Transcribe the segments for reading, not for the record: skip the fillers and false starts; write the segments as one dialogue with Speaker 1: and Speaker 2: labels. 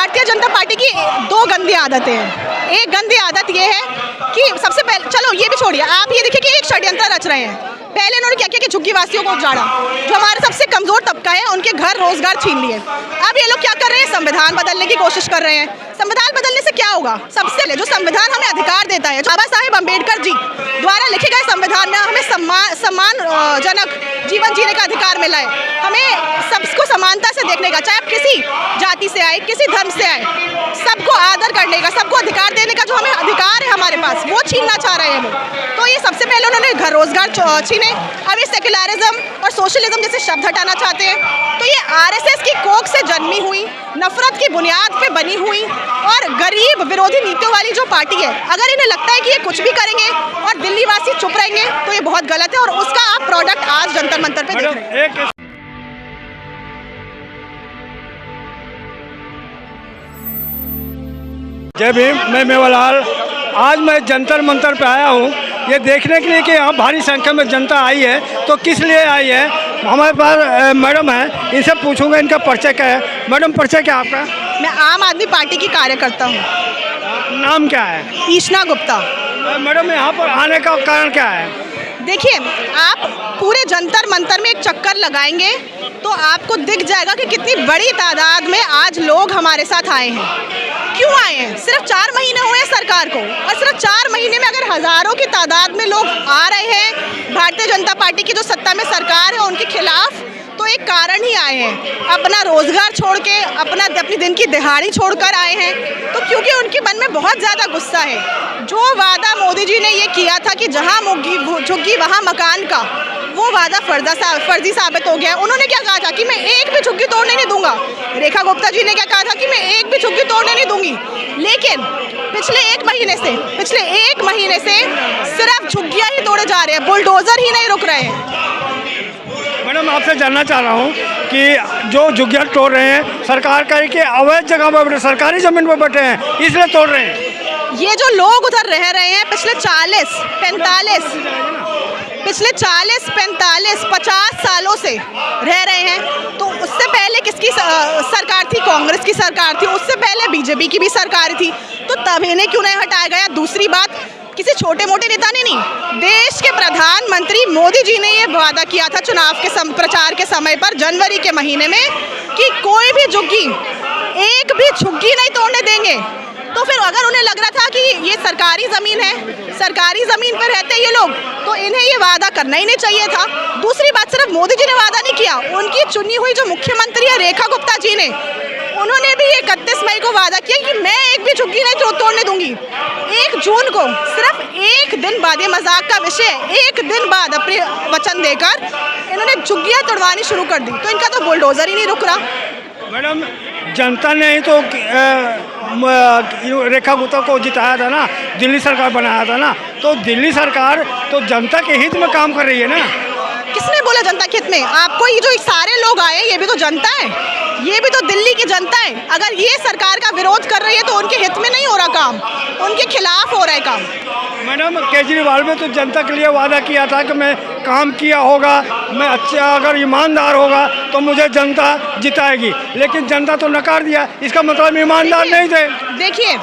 Speaker 1: Bharatiya Janata party की दो गंदी आदतें हैं। एक गंदी आदत ये है कि सबसे पहले, चलो ये भी छोड़िए, आप ये देखिए कि एक षड्यंत्र रच रहे हैं। पहले इन्होंने क्या किया कि झुग्गी वासियों को उजाड़ा, जो हमारे सबसे कमजोर तबका है, उनके घर रोजगार छीन लिए। अब ये लोग क्या कर रहे हैं, संविधान बदलने की कोशिश कर रहे हैं। संविधान बदलने से क्या होगा? सबसे पहले जो संविधान हमें अधिकार देता है, बाबा साहेब अम्बेडकर जी द्वारा लिखे गए संविधान में हमें सम्मानजनक जीवन जीने का अधिकार मिला है। हमें सबको समानता से देखने का, चाहे आप किसी जाति से आए, किसी धर्म से आए, सबको आदर करने का, सबको अधिकार देने का जो हमें अधिकार है हमारे पास, वो छीनना चाह रहे हैं लोग। तो ये सबसे पहले उन्होंने घर रोजगार छीने। अब ये सेक्युलरिज्म और सोशलिज्म जैसे शब्द हटाना चाहते हैं। तो ये आरएसएस की कोख से जन्मी हुई, नफरत की बुनियाद पे बनी हुई और गरीब विरोधी नीतियों वाली जो पार्टी है, अगर इन्हें लगता है कि ये कुछ भी करेंगे और दिल्ली वासी चुप रहेंगे तो ये बहुत गलत है। और उसका आप प्रोडक्ट आज जंतर मंतर पे देख रहे हैं।
Speaker 2: जय भीम, मैं मेवालाल। आज मैं जंतर मंतर पे आया हूँ ये देखने के लिए कि यहाँ भारी संख्या में जनता आई है। तो किस लिए आई है? हमारे पास मैडम है, इनसे पूछूंगा इनका परिचय क्या है। मैडम, परिचय क्या आपका?
Speaker 1: मैं आम आदमी पार्टी की कार्यकर्ता हूँ।
Speaker 2: नाम क्या है?
Speaker 1: ईशना गुप्ता।
Speaker 2: मैडम, यहाँ पर आने का कारण क्या है?
Speaker 1: देखिए, आप पूरे जंतर मंतर में एक चक्कर लगाएंगे तो आपको दिख जाएगा कि कितनी बड़ी तादाद में आज लोग हमारे साथ आए हैं। क्यों आए हैं? सिर्फ 4 महीने हुए हैं सरकार को, और सिर्फ 4 महीने में अगर हजारों की तादाद में लोग आ रहे हैं भारतीय जनता पार्टी की जो सत्ता में सरकार है उनके खिलाफ, तो एक कारण ही आए हैं। अपना रोजगार छोड़ के, अपनी दिन की दिहाड़ी छोड़कर आए हैं। तो क्योंकि उनके मन में बहुत ज़्यादा गुस्सा है। जो वादा मोदी जी ने ये किया था कि जहाँ झुग्गी वहाँ मकान का, वो वादा फर्जी साबित हो गया। उन्होंने क्या कहा था कि मैं एक भी झुग्गी तोड़ने नहीं दूंगा। रेखा गुप्ता जी ने क्या कहा था कि मैं एक भी झुग्गी तोड़ने नहीं दूंगी। लेकिन पिछले एक महीने से सिर्फ झुग्गियाँ ही तोड़े जा रहे हैं, बुलडोजर ही नहीं रुक रहे हैं।
Speaker 2: मैडम, आपसे जानना चाह रहा हूँ कि जो झुग्गियाँ तोड़ रहे हैं, सरकार का कि अवैध जगह पर बैठे, सरकारी ज़मीन पर बैठे हैं, इसलिए तोड़ रहे हैं।
Speaker 1: ये जो लोग उधर रह रहे हैं पिछले 40-45 50 सालों से रह रहे हैं, तो उससे पहले किसकी सरकार थी? कांग्रेस की सरकार थी। उससे पहले बीजेपी की भी सरकार थी। तो तब इन्हें क्यों नहीं हटाया गया? दूसरी बात, किसी छोटे मोटे नेता ने नहीं, देश के प्रधानमंत्री मोदी जी ने ये वादा किया था चुनाव के प्रचार के समय पर जनवरी के महीने में कि कोई भी झुग्गी, एक भी झुग्गी नहीं तोड़ने देंगे। तो फिर अगर उन्हें लग रहा था कि ये सरकारी ज़मीन है, सरकारी ज़मीन पर रहते हैं ये लोग, तो इन्हें ये वादा करना ही नहीं चाहिए था। दूसरी बात, सिर्फ मोदी जी ने वादा नहीं किया, उनकी चुनी हुई जो मुख्यमंत्री है रेखा गुप्ता जी ने, उन्होंने भी 31 मई को वादा किया कि मैं एक भी झुग्गी नहीं तोड़ने दूंगी। 1 जून को, सिर्फ एक दिन बाद, ये मजाक का विषय, एक दिन बाद अपने वचन देकर इन्होंने झुग्गियाँ तोड़वानी शुरू कर दी। तो इनका तो बुलडोजर ही नहीं रुक रहा।
Speaker 2: मैडम, जनता ने ही तो रेखा गुप्ता को जिताया था ना, दिल्ली सरकार बनाया था ना, तो दिल्ली सरकार तो जनता के हित में काम कर रही है ना।
Speaker 1: किसने बोला जनता के हित में? आपको ये जो सारे लोग आए, ये भी तो जनता है, ये भी तो दिल्ली की जनता है। अगर ये सरकार का विरोध कर रही है तो उनके हित में नहीं हो रहा काम, उनके खिलाफ हो रहा है काम।
Speaker 2: मैडम, केजरीवाल ने तो जनता के लिए वादा किया था कि मैं काम किया होगा, मैं अच्छा, अगर ईमानदार होगा तो मुझे जनता जिताएगी, लेकिन जनता तो नकार दिया। इसका मतलब ईमानदार नहीं थे।
Speaker 1: देखिए,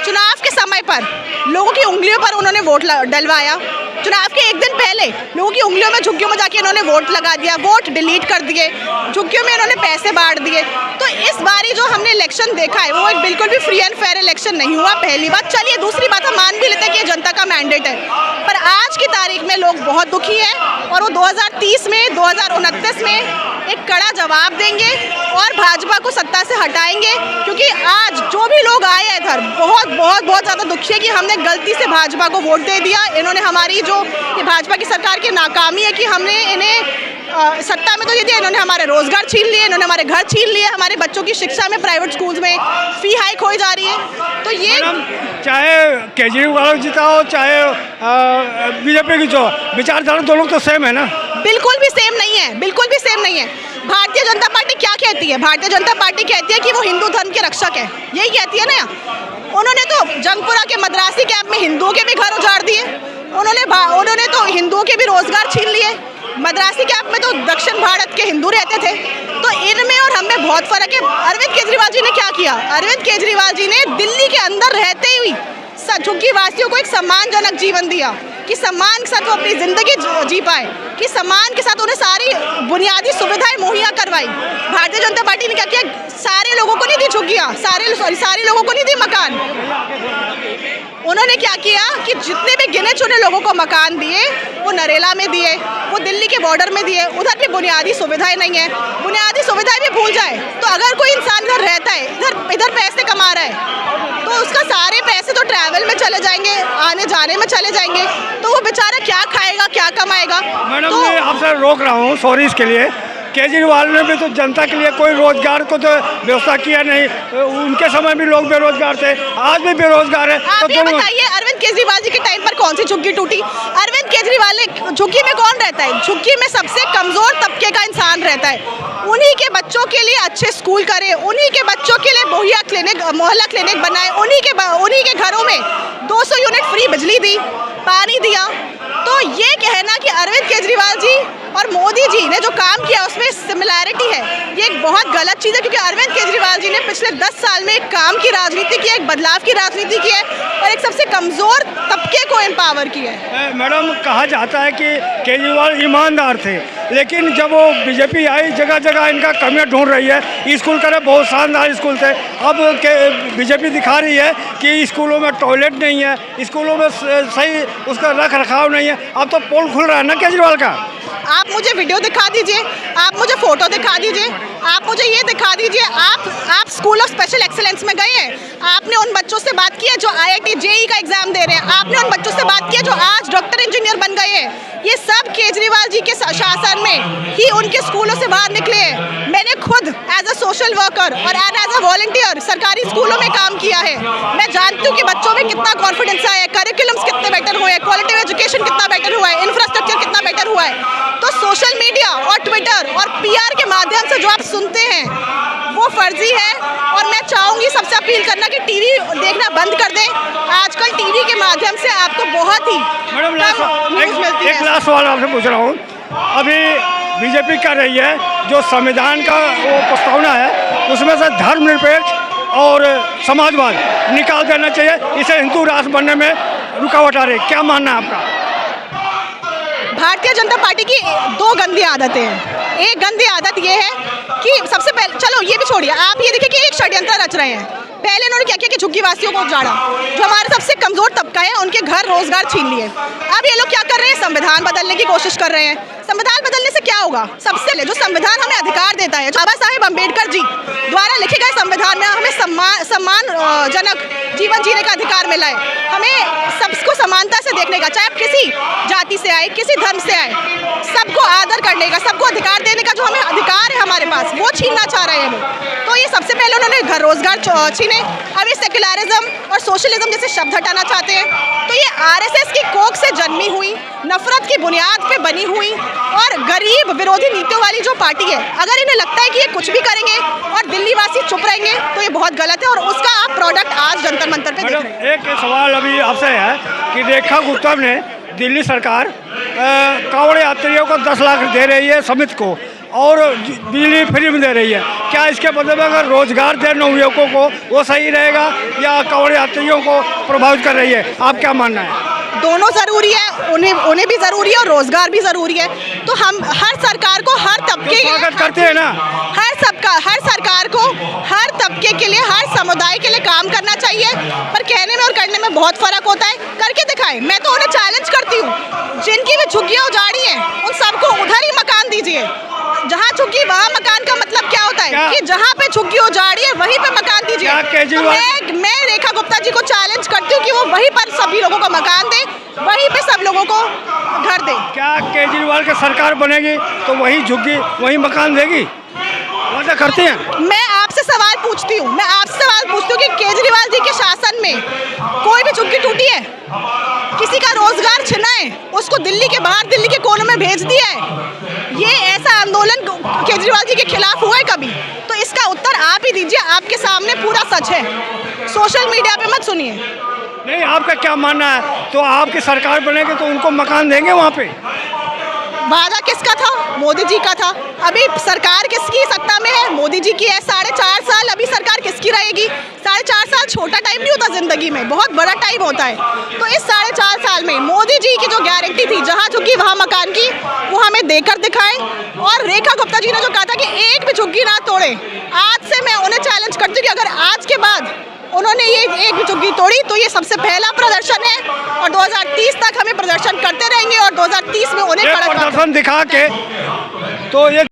Speaker 1: चुनाव के समय पर लोगों की उंगलियों पर उन्होंने वोट डलवाया। चुनाव के एक दिन पहले लोगों की उंगलियों में, झुग्गियों में जाके इन्होंने वोट लगा दिया, वोट डिलीट कर दिए, झुग्गियों में इन्होंने पैसे बांट दिए। तो इस बारी जो हमने इलेक्शन देखा है वो एक बिल्कुल भी फ्री एंड फेयर इलेक्शन नहीं हुआ, पहली बात। चलिए, दूसरी बात, हम मान भी लेते हैं कि जनता का मैंडेट है, पर आज की तारीख में लोग बहुत दुखी हैं और वो 2030 में, 2029 में एक कड़ा जवाब देंगे और भाजपा को सत्ता से हटाएंगे। क्योंकि आज जो भी लोग आए हैं इधर, बहुत ज़्यादा दुखी है कि हमने गलती से भाजपा को वोट दे दिया। इन्होंने हमारी जो ये भाजपा की सरकार की नाकामी है कि हमने इन्हें सत्ता में तो दे दिया, इन्होंने हमारे रोजगार छीन लिए, इन्होंने हमारे घर छीन लिए, हमारे बच्चों की शिक्षा में, प्राइवेट स्कूल्स में फी हाइक हो जा रही है। तो ये
Speaker 2: चाहे केजरीवाल जीता हो, चाहे बीजेपी की जो विचारधारा, दोनों तो सेम है ना। बिल्कुल भी सेम नहीं है,
Speaker 1: बिल्कुल भी सेम नहीं है। भारतीय जनता पार्टी क्या कहती है? भारतीय जनता पार्टी कहती है कि वो हिंदू धर्म के रक्षक है, यही कहती है ना। उन्होंने तो जंगपुरा के मद्रासी कैंप में हिंदुओं के भी घर उजाड़ दिए, उन्होंने तो हिंदुओं के भी रोजगार छीन लिए। मद्रासी कैंप में तो दक्षिण भारत के हिंदू रहते थे, तो इनमें और हम में बहुत फर्क है। अरविंद केजरीवाल जी ने क्या किया? अरविंद केजरीवाल जी ने दिल्ली के अंदर रहते हुए झुग्गी वासियों को एक सम्मानजनक जीवन दिया, कि सम्मान के साथ वो अपनी ज़िंदगी जी पाए, कि सम्मान के साथ उन्हें सारी बुनियादी सुविधाएं मुहैया करवाई। भारतीय जनता पार्टी ने क्या किया? सारे लोगों को नहीं दी झुग्गियाँ, सारे लोगों को नहीं दी मकान। उन्होंने क्या किया कि जितने भी गिने चुने लोगों को मकान दिए, वो नरेला में दिए, वो दिल्ली के बॉर्डर में दिए। उधर भी बुनियादी सुविधाएं नहीं है, बुनियादी सुविधाएं भी भूल जाए। तो अगर कोई इंसान इधर रहता है, इधर पैसे कमा रहा है, तो उसका सारे पैसे तो ट्रैवल में चले जाएंगे, आने जाने में चले जाएंगे, तो वो बेचारा क्या खाएगा, क्या कमाएगा?
Speaker 2: मैडम मैं आपसे रोक रहा हूँ सॉरी इसके लिए। केजरीवाल ने भी तो जनता के लिए कोई रोजगार को तो व्यवस्था किया नहीं, उनके समय भी लोग बेरोजगार थे, आज भी बेरोजगार है।
Speaker 1: आप ये बताइए, अरविंद केजरीवाल जी के टाइम पर कौन सी झुग्गी टूटी? अरविंद केजरीवाल ने झुग्गी में कौन रहता है? झुग्गी में सबसे कमजोर तबके का इंसान रहता है। उन्हीं के बच्चों के लिए अच्छे स्कूल करे, उन्हीं के बच्चों के लिए मोहल्ला क्लिनिक बनाए, उन्हीं के घरों में 200 यूनिट फ्री बिजली दी, पानी दिया। तो ये कहना कि अरविंद केजरीवाल जी और मोदी जी ने जो काम किया उसमें सिमिलैरिटी है, ये एक बहुत गलत चीज़ है। क्योंकि अरविंद केजरीवाल जी ने पिछले 10 साल में एक काम की राजनीति की है, एक बदलाव की राजनीति की है और एक सबसे कमज़ोर तबके को एम्पावर किया है।
Speaker 2: मैडम कहा जाता है कि केजरीवाल ईमानदार थे, लेकिन जब वो बीजेपी आई जगह जगह इनका कमियां ढूंढ रही है। स्कूल करे बहुत शानदार स्कूल थे, अब बीजेपी दिखा रही है कि स्कूलों में टॉयलेट नहीं है, स्कूलों में सही उसका रख रखाव नहीं है। अब तो पोल खुल रहा है ना केजरीवाल का।
Speaker 1: आप मुझे वीडियो दिखा दीजिए, आप मुझे फोटो दिखा दीजिए, आप मुझे ये दिखा दीजिए, आप स्कूल ऑफ स्पेशल एक्सीलेंस में गए हैं, आपने उन बच्चों से बात की है जो IIT JEE का एग्जाम दे रहे हैं, आपने उन बच्चों से बात की है जो आज डॉक्टर इंजीनियर बन गए हैं। ये सब केजरीवाल जी के शासन में ही उनके स्कूलों से बाहर निकले हैं। मैंने खुद एज अ सोशल वर्कर और एज अ वॉलंटियर सरकारी स्कूलों में काम किया है। मैं जानती हूँ कि बच्चों में कितना कॉन्फिडेंस आया है, करिकुलम्स कितने बेटर हुए हैं, क्वालिटी एजुकेशन कितना बेटर हुआ है, इंफ्रास्ट्रक्चर कितना बेटर हुआ है। तो सोशल मीडिया और ट्विटर और PR के माध्यम से जो आप सुनते हैं वो फर्जी है। और मैं चाहूँगी सबसे अपील करना कि टीवी देखना बंद कर दें। आजकल टीवी के माध्यम से आपको बहुत ही
Speaker 2: मैडम एक लास्ट सवाल आपसे पूछ रहा हूँ। अभी बीजेपी कर रही है जो संविधान का वो प्रस्तावना है, उसमें से धर्मनिरपेक्ष और समाजवाद निकाल देना चाहिए, इसे हिंदू राष्ट्र बनने में रुकावट आ रही है। क्या मानना है आपका?
Speaker 1: भारतीय जनता पार्टी की 2 गंदी आदतें हैं। एक गंदी आदत ये है कि सबसे पहले, चलो ये भी छोड़िए, आप ये देखिए कि एक षड्यंत्र रच रहे हैं। पहले इन्होंने क्या किया कि झुग्गी वासियों को उजाड़ा, जो हमारे सबसे कमजोर तबका है, उनके घर रोजगार छीन लिए। अब ये लोग क्या कर रहे हैं? संविधान बदलने की कोशिश कर रहे हैं। संविधान बदलने से क्या होगा? सबसे पहले जो संविधान हमें अधिकार देता है, बाबा साहेब अम्बेडकर जी द्वारा लिखे गए संविधान में हमें सम्मानजनक जीवन जीने का अधिकार मिला है। हमें सबको समानता से देखने का, चाहे आप किसी जाति से आए, किसी धर्म से आए, सबको आदर करने का, सबको अधिकार देने का जो हमें अधिकार है हमारे पास, वो छीनना चाह रहे हैं लोग। तो ये सबसे पहले उन्होंने घर रोजगार छीने। अब ये सेक्युलरिज्म और सोशलिज्म जैसे शब्द हटाना चाहते हैं। तो ये RSS की कोख से जन्मी हुई, नफरत की बुनियाद पे बनी हुई और गरीब विरोधी नीतियों वाली जो पार्टी है, अगर इन्हें लगता है कि ये कुछ भी करेंगे और दिल्ली वासी चुप रहेंगे तो ये बहुत गलत है। और उसका आप प्रोडक्ट आज जंतर मंतर पे देख रहे हैं।
Speaker 2: एक सवाल अभी आपसे है कि रेखा गुप्ता ने दिल्ली सरकार कांवड़ यात्रियों को 10 लाख दे रही है समिति को और बिजली फ्री में दे रही है। क्या इसके बदले में अगर रोजगार दे नवयुवकों को वो सही रहेगा या कांवड़ यात्रियों को प्रभावित कर रही है? आप क्या मानना है?
Speaker 1: दोनों ज़रूरी है, उन्हें भी ज़रूरी है और रोज़गार भी ज़रूरी है। तो हम हर सरकार को हर तबके
Speaker 2: स्वागत करते हैं ना,
Speaker 1: हर सरकार को हर तबके के लिए, हर समुदाय के लिए काम करना चाहिए। पर कहने में और करने में बहुत फ़र्क होता है। करके दिखाएं। मैं तो उन्हें चैलेंज करती हूँ, जिनकी भी झुग्गियाँ उजाड़ी हैं उन सबको उधर ही मकान दीजिए। जहाँ झुग्गी वहाँ मकान का मतलब क्या होता है कि जहाँ पे झुग्गी उजाड़ी है वहीं पे मकान दीजिए। तो मैं रेखा गुप्ता जी को चैलेंज करती हूँ कि वो वहीं पर सभी लोगों को मकान दे, वहीं पे सब लोगों को घर दे।
Speaker 2: क्या केजरीवाल की सरकार बनेगी तो वही झुग्गी वही मकान देगी? वादा करते हैं?
Speaker 1: मैं आपसे सवाल पूछती हूँ कि केजरीवाल जी के शासन में कोई भी झुग्गी टूटी है? किसी का रोजगार छिना है? उसको दिल्ली के बाहर, दिल्ली के कोनों में भेज दिया है? ये ऐसा आंदोलन केजरीवाल जी के खिलाफ हुआ है कभी? तो इसका उत्तर आप ही दीजिए। आपके सामने पूरा सच है, सोशल मीडिया पे मत सुनिए।
Speaker 2: नहीं, आपका क्या मानना है? तो आपकी सरकार बनेगी तो उनको मकान देंगे वहाँ पे?
Speaker 1: वादा किसका था? मोदी जी का था। अभी सरकार किसकी सत्ता में है? मोदी जी की है। 4.5 साल अभी सरकार किसकी रहेगी? 4.5 साल छोटा टाइम नहीं होता जिंदगी में, बहुत बड़ा टाइम होता है। तो इस 4.5 साल में मोदी जी की जो गारंटी थी, जहाँ झुग्गी वहाँ मकान की, वो हमें देकर दिखाएं। और रेखा गुप्ता जी ने जो कहा था कि एक भी झुग्गी ना तोड़े, आज से मैं उन्हें चैलेंज करती हूँ कि अगर आज के बाद उन्होंने ये एक भी झुग्गी तोड़ी तो ये सबसे पहला प्रदर्शन है और 2030 तक हमें प्रदर्शन करते रहेंगे और 2030 में उन्हें
Speaker 2: प्रदर्शन दिखा के तो ये